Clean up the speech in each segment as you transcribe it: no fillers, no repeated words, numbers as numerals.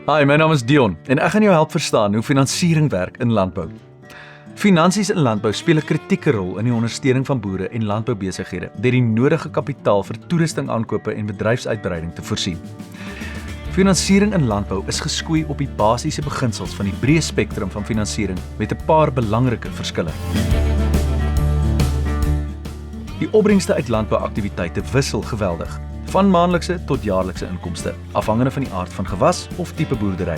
Hi, my naam is Dion en ek gaan jou help verstaan hoe finansiering werk in landbou. Finansies in landbou speel 'n kritieke rol in die ondersteuning van boere en landboubesighede deur die nodige kapitaal vir toerusting aankope en bedryfsuitbreiding te voorsien. Finansiering in landbou is geskoei op die basiese beginsels van die breë spektrum van finansiering met 'n paar belangrike verskille. Die opbrengste uit landbouaktiwiteite wissel geweldig, van maandelikse tot jaarlikse inkomste, afhangende van die aard van gewas of tipe boerdery.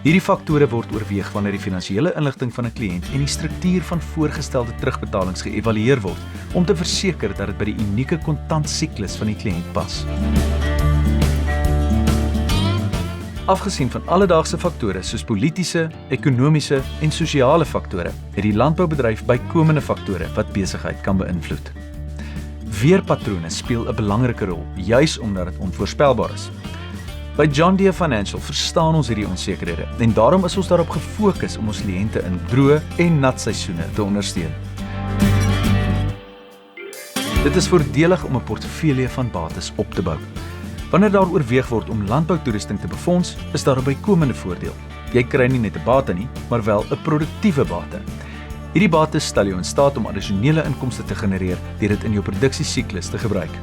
Hierdie faktore word oorweeg wanneer die finansiële inligting van 'n kliënt en die struktuur van voorgestelde terugbetalings geëvalueer word om te verseker dat dit by die unieke kontantsiklus van die kliënt pas. Afgesien van alledaagse faktore soos politiese, ekonomiese en sosiale faktore, het die landboubedryf bykomende faktore wat besigheid kan beïnvloed. Weerpatrone speel 'n belangrike rol, juis omdat dit onvoorspelbaar is. By John Deere Financial verstaan ons hierdie onsekerhede en daarom is ons daarop gefokus om ons kliënte in droë en nat seisoene te ondersteun. Dit is voordelig om 'n portefeulje van bates op te bou. Wanneer daar oorweeg word om landboutoerusting te befonds, is daar 'n bykomende voordeel. Jy kry nie net 'n bate nie, maar wel 'n produktiewe bate. Hierdie bates stel jou in staat om addisionele inkomste te genereer deur dit in jou produksiesiklus te gebruik.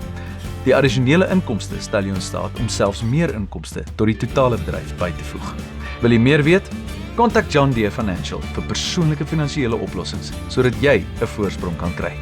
Die addisionele inkomste stel jou in staat om selfs meer inkomste tot die totale bedryf by te voeg. Wil jy meer weet? Kontak John Deere Financial vir persoonlike finansiële oplossings sodat jy 'n voorsprong kan kry.